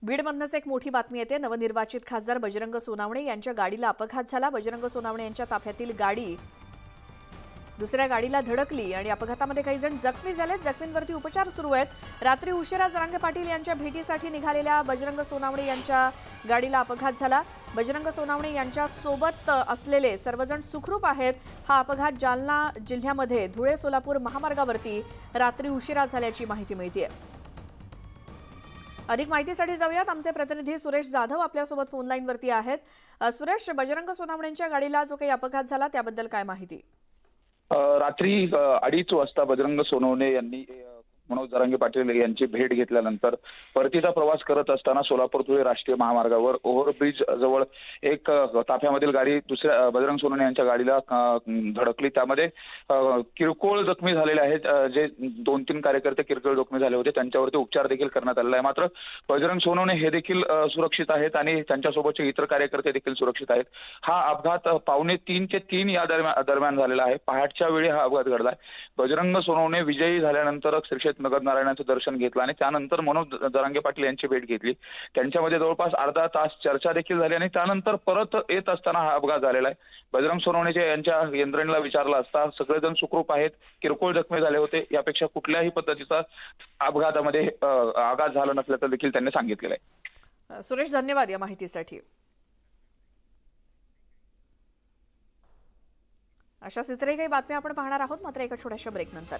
बीडमधनच एक मोठी बातमी येते। नवनिर्वाचित खासदार बजरंग सोनावणे यांच्या गाडीला अपघात झाला। बजरंग सोनावणे यांच्या ताफ्यातील गाडी दुसऱ्या गाडीला धडकली आणि अपघातामध्ये काही जण जखमी झालेत। जखमींवरती उपचार सुरू आहेत। रात्री उशिरा जरांगे पाटील यांच्या भेटीसाठी निघालेल्या बजरंग सोनावणे यांच्या गाडीला अपघात झाला। बजरंग सोनावणे यांच्या सोबत असलेले सर्वजण सुखरूप आहेत। हा अपघात जालना जिल्ह्यामध्ये धुळे सोलापूर महामार्गावरती रात्री उशिरा झाल्याची माहिती मिळते। अधिक माहितीसाठी जाऊयात। आमचे प्रतिनिधी सुरेश जाधव आपल्यासोबत फोन लाईनवरती आहेत। सुरेश, बजरंग सोनावणेंच्या गाडीला जो काही अपघात झाला त्याबद्दल काय माहिती? रात्री 2:30 वाजता बजरंग सोनवणे यांनी मनोज जरांगे पाटील यांची भेट घेतल्यानंतर परतीचा प्रवास करत असताना सोलापूर धुळे राष्ट्रीय महामार्गावर ओव्हरब्रिज जवळ एक ताफ्यामधील गाडी दुसऱ्या बजरंग सोनवणे यांच्या गाडीला धडकली। त्यामध्ये किरकोळ जखमी झालेले आहेत। जे 2-3 कार्यकर्ते किरकोळ जखमी झाले होते त्यांच्यावरती उपचार देखील करण्यात आलेला आहे। मात्र बजरंग सोनवणे हे देखील सुरक्षित आहेत आणि त्यांच्यासोबतचे इतर कार्यकर्ते देखील सुरक्षित आहेत। हा अपघात 2:45 ते 3 या दरम्यान झालेला आहे। पहाटच्या वेळी हा अपघात घडलाय। बजरंग सोनवणे विजयी झाल्यानंतर श्री नगर नारायणाचं दर्शन घेतलं आणि त्यानंतर मनोज जरांगे पाटील यांची भेट घेतली। त्यांच्यामध्ये जवळपास अर्धा तास चर्चा देखील झाली आणि त्यानंतर परत येत असताना हा अपघात झालेला आहे। बजरंग सोनवणे यांच्या यंत्रणेला विचारलं असता सगळेजण सुखरूप आहेत, किरकोळ जखमी झाले होते, यापेक्षा कुठल्याही पद्धतीचा अपघातामध्ये आघात झाला नसल्याचं देखील त्यांनी सांगितलेलं आहे। सुरेश, धन्यवाद या माहितीसाठी। अशाच इतरही काही बातम्या आपण पाहणार आहोत, मात्र एका छोट्याशा ब्रेक नंतर।